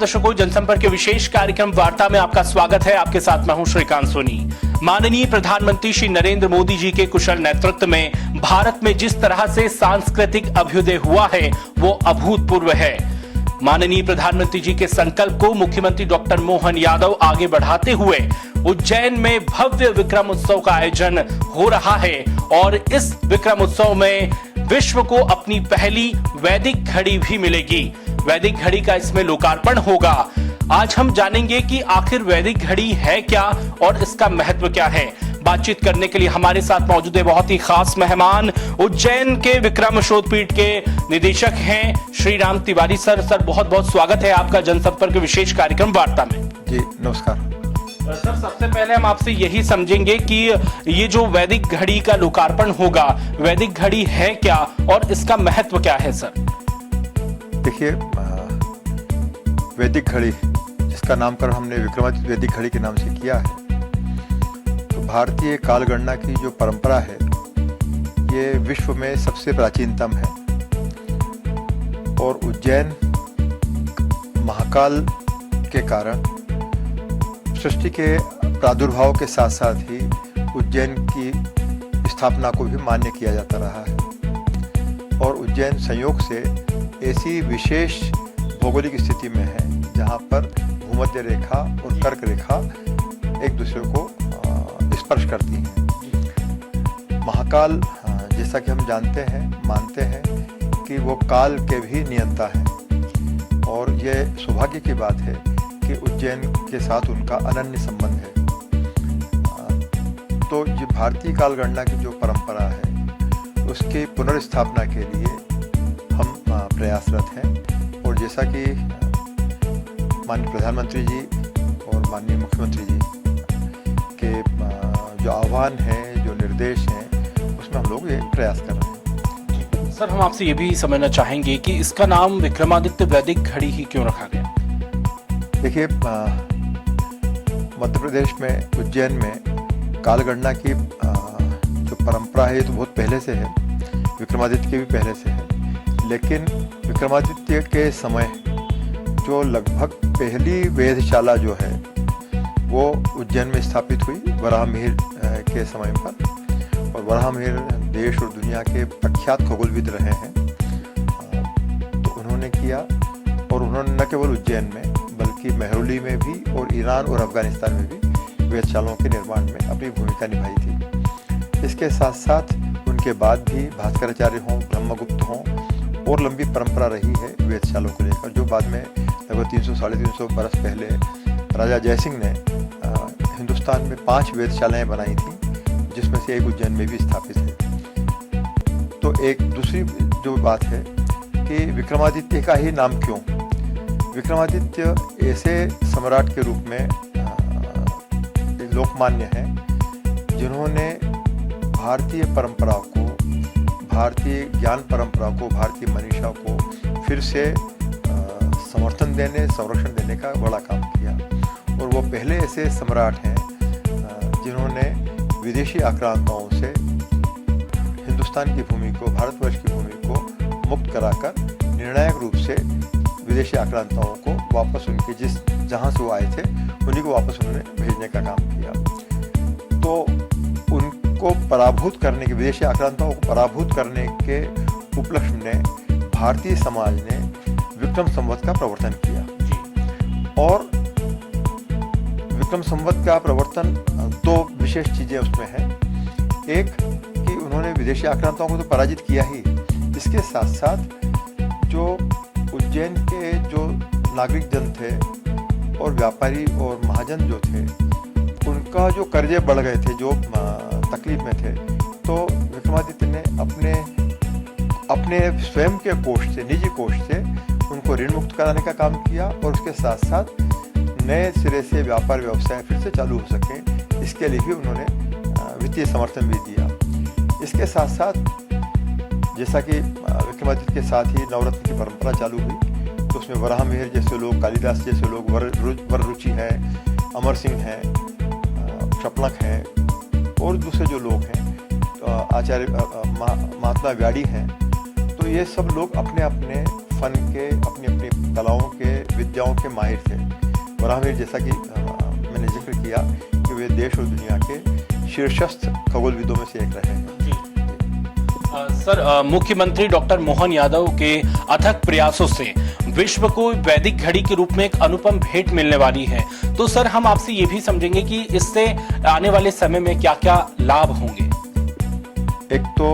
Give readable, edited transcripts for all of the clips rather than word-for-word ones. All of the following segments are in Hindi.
दर्शकों, जनसंपर्क के विशेष कार्यक्रम वार्ता में आपका स्वागत है। आपके साथ मैं हूं श्रीकांत सोनी। माननीय प्रधानमंत्री श्री नरेंद्र मोदी जी के कुशल नेतृत्व में भारत में जिस तरह से सांस्कृतिक अभ्युदय हुआ है वो अभूतपूर्व है। माननीय प्रधानमंत्री जी के संकल्प को मुख्यमंत्री डॉक्टर मोहन यादव आगे बढ़ाते हुए उज्जैन में भव्य विक्रम उत्सव का आयोजन हो रहा है और इस विक्रम उत्सव में विश्व को अपनी पहली वैदिक घड़ी भी मिलेगी। वैदिक घड़ी का इसमें लोकार्पण होगा। आज हम जानेंगे कि आखिर वैदिक घड़ी है क्या और इसका महत्व क्या है। बातचीत करने के लिए हमारे साथ मौजूद है बहुत ही खास मेहमान, उज्जैन के विक्रम शोधपीठ के निदेशक हैं श्री राम तिवारी सर। सर, बहुत बहुत स्वागत है आपका जनसंपर्क विशेष कार्यक्रम वार्ता में। जी नमस्कार सर। सबसे पहले हम आपसे यही समझेंगे कि ये जो वैदिक घड़ी का लोकार्पण होगा, वैदिक घड़ी है क्या और इसका महत्व क्या है सर? देखिए, वैदिक घड़ी जिसका नामकरण हमने विक्रमादित्य वैदिक घड़ी के नाम से किया है, तो भारतीय कालगणना की जो परंपरा है ये विश्व में सबसे प्राचीनतम है और उज्जैन महाकाल के कारण सृष्टि के प्रादुर्भाव के साथ साथ ही उज्जैन की स्थापना को भी मान्य किया जाता रहा है और उज्जैन संयोग से ऐसी विशेष भौगोलिक स्थिति में है जहाँ पर भूमध्य रेखा और कर्क रेखा एक दूसरे को स्पर्श करती हैं। महाकाल, जैसा कि हम जानते हैं, मानते हैं कि वो काल के भी नियंता हैं और यह सौभाग्य की बात है कि उज्जैन के साथ उनका अनन्य संबंध है। तो ये भारतीय कालगणना की जो परंपरा है उसकी पुनर्स्थापना के लिए हम प्रयासरत हैं और जैसा कि माननीय प्रधानमंत्री जी और माननीय मुख्यमंत्री जी के जो आह्वान है, जो निर्देश हैं, उसमें हम लोग ये प्रयास कर रहे हैं। सर, हम आपसे ये भी समझना चाहेंगे कि इसका नाम विक्रमादित्य वैदिक घड़ी ही क्यों रखा गया? देखिए, मध्य प्रदेश में उज्जैन में कालगणना की जो परंपरा है ये तो बहुत पहले से है, विक्रमादित्य के भी पहले से है, लेकिन विक्रमादित्य के समय जो लगभग पहली वेधशाला जो है वो उज्जैन में स्थापित हुई वराहमिहिर के समय पर और वराहमिहिर देश और दुनिया के प्रख्यात खगोलविद रहे हैं। तो उन्होंने किया और उन्होंने न केवल उज्जैन में बल्कि मेहरौली में भी और ईरान और अफगानिस्तान में भी वेधशालाओं के निर्माण में अपनी भूमिका निभाई थी। इसके साथ साथ उनके बाद भी भास्कराचार्य हों, ब्रह्मगुप्त हों और लंबी परंपरा रही है वेधशालाओं को लेकर, जो बाद में लगभग 300-350 बरस पहले राजा जयसिंह ने हिंदुस्तान में 5 वेधशालाएं बनाई थी, जिसमें से एक उज्जैन में भी स्थापित है। तो एक दूसरी जो बात है कि विक्रमादित्य का ही नाम क्यों? विक्रमादित्य ऐसे सम्राट के रूप में लोकमान्य हैं जिन्होंने भारतीय परंपरा को, भारतीय ज्ञान परंपरा को, भारतीय मनीषा को फिर से समर्थन देने, संरक्षण देने का बड़ा काम किया और वो पहले ऐसे सम्राट हैं जिन्होंने विदेशी आक्रांताओं से हिंदुस्तान की भूमि को, भारतवर्ष की भूमि को मुक्त कराकर निर्णायक रूप से विदेशी आक्रांताओं को वापस उनके जहाँ से वो आए थे उन्हीं को वापस उन्होंने भेजने का काम किया। तो उनको पराभूत करने के, विदेशी आक्रांताओं को पराभूत करने के उपलक्ष्य में भारतीय समाज ने विक्रम संवत का प्रवर्तन किया और विक्रम संवत का प्रवर्तन 2 विशेष चीज़ें उसमें हैं। एक कि उन्होंने विदेशी आक्रांताओं को तो पराजित किया ही, इसके साथ साथ जो उज्जैन के जो नागरिक जन थे और व्यापारी और महाजन जो थे उनका जो कर्जे बढ़ गए थे, जो तकलीफ में थे, तो विक्रमादित्य ने अपने स्वयं के कोष से, निजी कोष से उनको ऋण मुक्त कराने का काम किया और उसके साथ साथ नए सिरे से व्यापार व्यवसाय फिर से चालू हो सके, इसके लिए भी उन्होंने वित्तीय समर्थन भी दिया। इसके साथ साथ जैसा कि विक्रमादित्य के साथ ही नवरत्न की परंपरा चालू हुई, तो उसमें वराहमिहिर जैसे लोग, कालिदास जैसे लोग, वररुचि है, अमर सिंह है, शपनक हैं और दूसरे जो लोग हैं, आचार्य महात्मा व्याड़ी हैं, तो ये सब लोग अपने अपने फन के, अपनी अपनी कलाओं के, विद्याओं के माहिर थे। वराहमिहिर, जैसा कि मैंने जिक्र किया कि वे देश और दुनिया के शीर्षस्थ खगोलविदों में से एक रहे हैं। सर, मुख्यमंत्री डॉक्टर मोहन यादव के अथक प्रयासों से विश्व को वैदिक घड़ी के रूप में एक अनुपम भेंट मिलने वाली है। तो सर, हम आपसे ये भी समझेंगे कि इससे आने वाले समय में क्या क्या लाभ होंगे। एक तो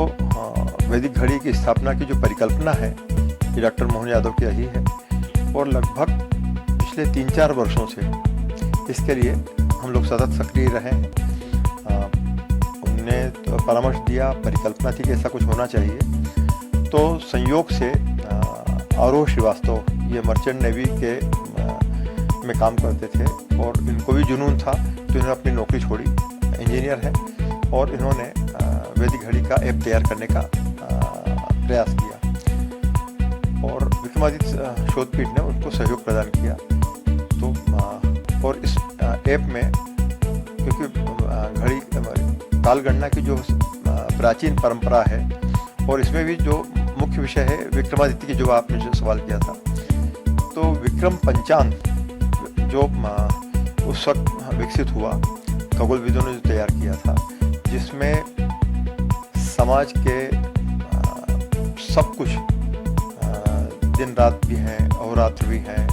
वैदिक घड़ी की स्थापना की जो परिकल्पना है, ये डॉक्टर मोहन यादव की रही है और लगभग पिछले 3-4 वर्षों से इसके लिए हम लोग सतत सक्रिय रहे हैं। उनने तो परामर्श दिया, परिकल्पना थी कि ऐसा कुछ होना चाहिए। तो संयोग से आरोह श्रीवास्तव, ये मर्चेंट नेवी के में काम करते थे और इनको भी जुनून था, तो इन्होंने अपनी नौकरी छोड़ी, इंजीनियर हैं, और इन्होंने वैदिक घड़ी का ऐप तैयार करने का प्रयास किया और विक्रमादित्य शोधपीठ ने उनको सहयोग प्रदान किया। तो और इस ऐप में, क्योंकि घड़ी कालगणना की जो प्राचीन परंपरा है और इसमें भी जो मुख्य विषय है विक्रमादित्य की, जो आपने जो सवाल किया था, तो विक्रम पंचांग जो उस वक्त विकसित हुआ, खगोलविदों ने जो तैयार किया था, जिसमें समाज के सब कुछ, दिन रात भी हैं, अहोरात्र भी हैं,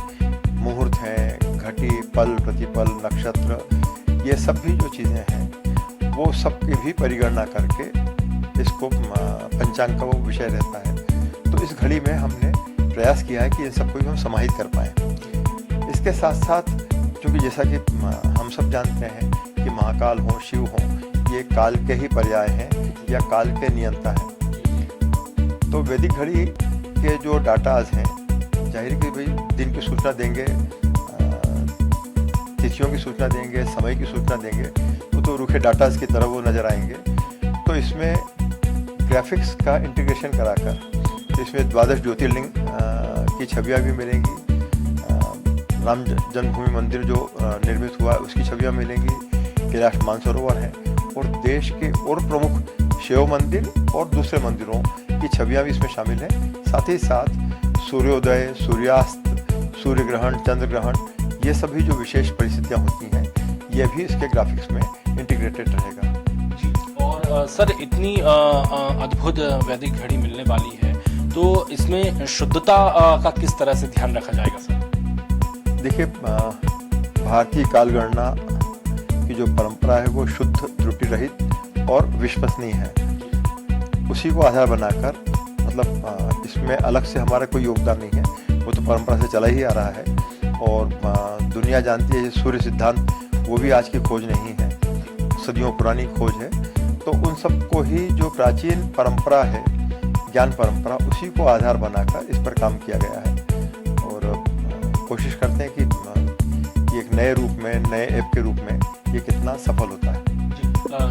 मुहूर्त हैं, घटी, पल प्रतिपल, नक्षत्र, ये सब भी जो चीज़ें हैं वो सब की भी परिगणना करके इसको पंचांग का वो विषय रहता है। तो इस घड़ी में हमने प्रयास किया है कि इन सबको भी हम समाहित कर पाएँ। इसके साथ साथ, क्योंकि जैसा कि हम सब जानते हैं कि महाकाल हों, शिव हों, ये काल के ही पर्याय हैं या काल के नियंता हैं। तो वैदिक घड़ी के जो डाटाज हैं, जाहिर कि भाई दिन की सूचना देंगे, तिथियों की सूचना देंगे, समय की सूचना देंगे, तो रूखे डाटाज की तरह वो नज़र आएंगे। तो इसमें ग्राफिक्स का इंटीग्रेशन कराकर इसमें 12 ज्योतिर्लिंग की छवियाँ भी मिलेंगी, राम जन्मभूमि मंदिर जो निर्मित हुआ है उसकी छवियाँ मिलेंगी, कैलाश मानसरोवर है, और देश के और प्रमुख शिव मंदिर और दूसरे मंदिरों की छवियाँ भी इसमें शामिल हैं। साथ ही साथ सूर्योदय, सूर्यास्त, सूर्य ग्रहण, चंद्र ग्रहण, ये सभी जो विशेष परिस्थितियाँ होती हैं, ये भी इसके ग्राफिक्स में इंटीग्रेटेड रहेगा। जी, और सर, इतनी अद्भुत वैदिक घड़ी मिलने वाली है, तो इसमें शुद्धता का किस तरह से ध्यान रखा जाएगा सर? देखिए, भारतीय कालगणना की जो परंपरा है वो शुद्ध, त्रुटि रहित और विश्वसनीय है। उसी को आधार बनाकर, मतलब इसमें अलग से हमारा कोई योगदान नहीं है, वो तो परंपरा से चला ही आ रहा है। और दुनिया जानती है सूर्य सिद्धांत, वो भी आज की खोज नहीं है, सदियों पुरानी खोज है। तो उन सब को ही जो प्राचीन परंपरा है, ज्ञान परंपरा, उसी को आधार बनाकर इस पर काम किया गया है और कोशिश करते हैं कि एक नए रूप में, नए ऐप के रूप में ये कितना सफल होता है।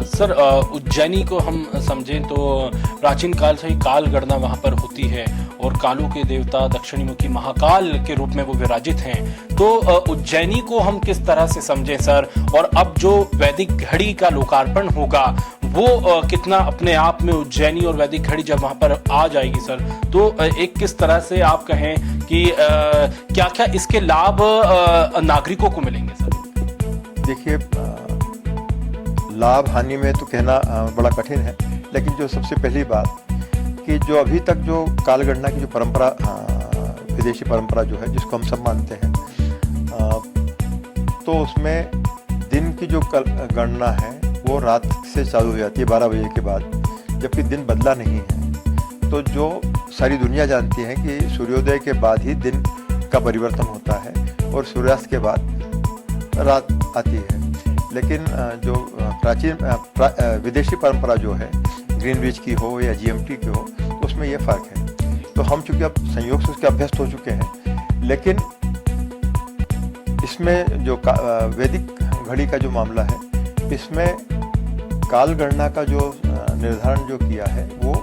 सर, उज्जैनी को हम समझें तो प्राचीन काल से ही काल गणना वहाँ पर होती है और कालों के देवता दक्षिणी मुखी महाकाल के रूप में वो विराजित हैं। तो उज्जैनी को हम किस तरह से समझें सर, और अब जो वैदिक घड़ी का लोकार्पण होगा वो कितना अपने आप में, उज्जैनी और वैदिक घड़ी जब वहाँ पर आ जाएगी सर, तो एक किस तरह से आप कहें कि क्या क्या इसके लाभ नागरिकों को मिलेंगे सर? देखिए, लाभ हानि में तो कहना बड़ा कठिन है, लेकिन जो सबसे पहली बात कि जो अभी तक जो कालगणना की जो परंपरा, विदेशी परंपरा जो है, जिसको हम सब मानते हैं, तो उसमें दिन की जो गणना है वो रात से चालू हो जाती है 12 बजे के बाद, जबकि दिन बदला नहीं है। तो जो सारी दुनिया जानती है कि सूर्योदय के बाद ही दिन का परिवर्तन होता है और सूर्यास्त के बाद रात आती है। लेकिन जो प्राचीन विदेशी परंपरा जो है, ग्रीनविच की हो या जीएमटी की हो, तो उसमें ये फ़र्क है। तो हम चूँकि अब संयोग से उसके अभ्यस्त हो चुके हैं, लेकिन इसमें जो वैदिक घड़ी का जो मामला है, इसमें काल गणना का जो निर्धारण जो किया है वो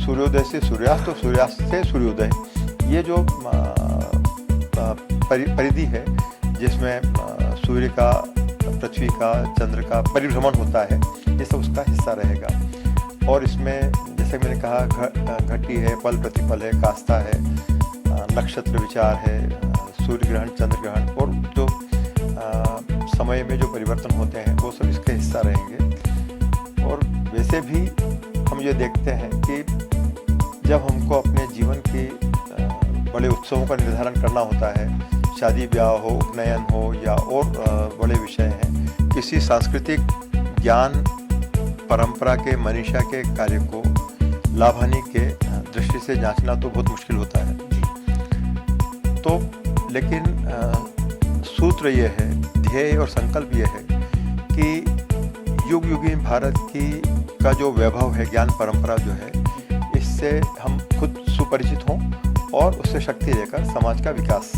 सूर्योदय से सूर्यास्त और सूर्यास्त से सूर्योदय, ये जो परिधि है जिसमें सूर्य का, पृथ्वी का, चंद्र का परिभ्रमण होता है, ये सब उसका हिस्सा रहेगा। और इसमें जैसे मैंने कहा, घटी है, पल प्रतिपल है, कास्ता है, नक्षत्र विचार है, सूर्य ग्रहण, चंद्र ग्रहण और जो समय में जो परिवर्तन होते हैं वो सब इसका हिस्सा रहेंगे। और वैसे भी हम ये देखते हैं कि जब हमको अपने जीवन के बड़े उत्सवों का निर्धारण करना होता है, शादी ब्याह हो, उपनयन हो या और बड़े विषय हैं, किसी सांस्कृतिक ज्ञान परंपरा के मनीषा के कार्य को लाभ हानि के दृष्टि से जांचना तो बहुत मुश्किल होता है। तो लेकिन सूत्र ये है, ध्येय और संकल्प ये है कि युग युगीन भारत की का जो वैभव है, ज्ञान परंपरा जो है, इससे हम खुद सुपरिचित हों और उससे शक्ति लेकर समाज का विकास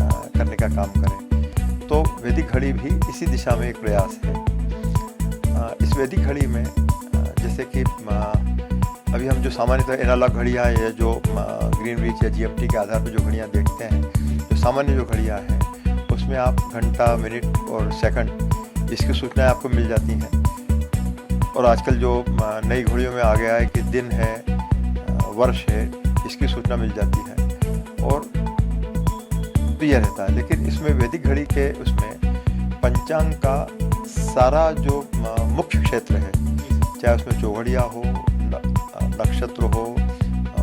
करने का काम करें। तो वैदिक घड़ी भी इसी दिशा में एक प्रयास है। इस वैदिक घड़ी में जैसे कि अभी हम जो सामान्यतः एनालॉग घड़ियाँ या जो ग्रीनविच या जीएमटी के आधार पर जो घड़ियाँ देखते हैं, जो सामान्य जो घड़ियाँ हैं उसमें आप घंटा, मिनट और सेकंड इसकी सूचनाएं आपको मिल जाती हैं। और आजकल जो नई घड़ियों में आ गया है कि दिन है, वर्ष है, इसकी सूचना मिल जाती है और प्रिय रहता है। लेकिन इसमें वैदिक घड़ी के उसमें पंचांग का सारा जो मुख्य क्षेत्र है, चाहे उसमें चौघड़िया हो, नक्षत्र हो,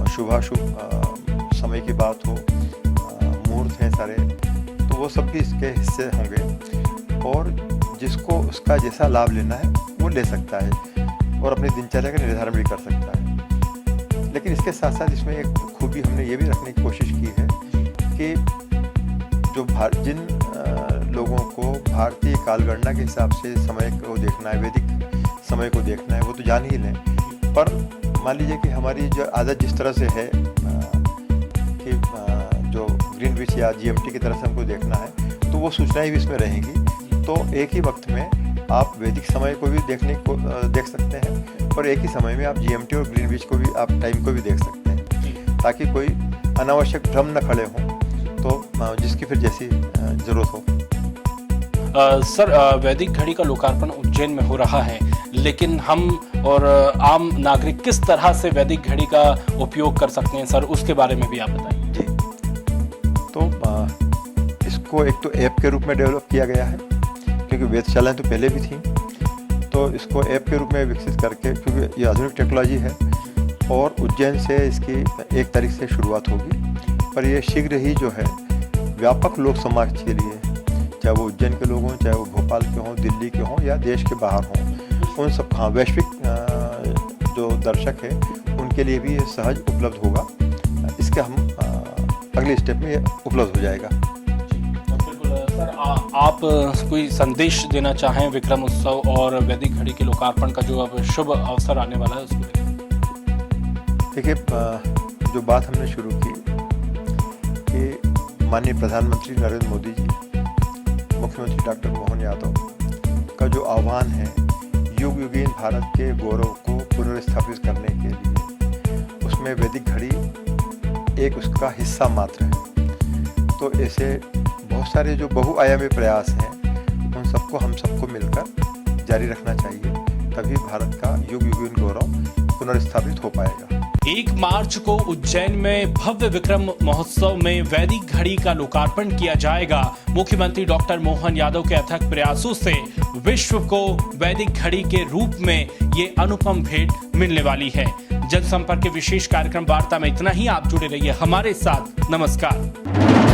शुभाशुभ समय की बात हो, मुहूर्त हैं सारे, तो वो सब भी इसके हिस्से होंगे और जिसको उसका जैसा लाभ लेना है वो ले सकता है और अपनी दिनचर्या का निर्धारण भी कर सकता है। लेकिन इसके साथ साथ इसमें एक खूबी हमने ये भी रखने की कोशिश की है कि जो जिन लोगों को भारतीय कालगणना के हिसाब से समय को देखना है, वैदिक समय को देखना है, वो तो जान ही लें। पर मान लीजिए कि हमारी जो आदत जिस तरह से है कि जो ग्रीनविच या जीएमटी की तरह से हमको देखना है, तो वो सूचनाएं भी इसमें रहेंगी। तो एक ही वक्त में आप वैदिक समय को भी देख सकते हैं और एक ही समय में आप जीएमटी और ग्रीनविच को भी, आप टाइम को भी देख सकते हैं, ताकि कोई अनावश्यक भ्रम न खड़े हों, तो जिसकी फिर जैसी ज़रूरत हो। सर, वैदिक घड़ी का लोकार्पण उज्जैन में हो रहा है, लेकिन हम और आम नागरिक किस तरह से वैदिक घड़ी का उपयोग कर सकते हैं सर, उसके बारे में भी आप बताइए। जी, तो इसको एक तो ऐप के रूप में डेवलप किया गया है, क्योंकि वेधशालाएं तो पहले भी थी, तो इसको ऐप के रूप में विकसित करके, क्योंकि ये आधुनिक टेक्नोलॉजी है और उज्जैन से इसकी 1 तारीख से शुरुआत होगी, पर ये शीघ्र ही जो है व्यापक लोक समाज के लिए, चाहे वो उज्जैन के लोग हों, चाहे वो भोपाल के हों, दिल्ली के हों या देश के बाहर हों, उन सब, हाँ, वैश्विक जो दर्शक है उनके लिए भी ये सहज उपलब्ध होगा। इसके हम अगले स्टेप में ये उपलब्ध हो जाएगा। बिल्कुल सर, आप कोई संदेश देना चाहें विक्रम उत्सव और वैदिक घड़ी के लोकार्पण का जो अब शुभ अवसर आने वाला है उसको? देखिए, जो बात हमने शुरू की कि माननीय प्रधानमंत्री नरेंद्र मोदी जी, मुख्यमंत्री डॉक्टर मोहन यादव का जो आह्वान है युग युगीन भारत के गौरव को पुनर्स्थापित करने के लिए, उसमें वैदिक घड़ी एक उसका हिस्सा मात्र है। तो ऐसे बहुत सारे जो बहुआयामी प्रयास हैं, उन सबको हम सबको मिलकर जारी रखना चाहिए, तभी भारत का युग युगीन गौरव पुनर्स्थापित हो पाएगा। 1 मार्च को उज्जैन में भव्य विक्रम महोत्सव में वैदिक घड़ी का लोकार्पण किया जाएगा। मुख्यमंत्री डॉक्टर मोहन यादव के अथक प्रयासों से विश्व को वैदिक घड़ी के रूप में ये अनुपम भेंट मिलने वाली है। जनसंपर्क के विशेष कार्यक्रम वार्ता में इतना ही। आप जुड़े रहिए हमारे साथ। नमस्कार।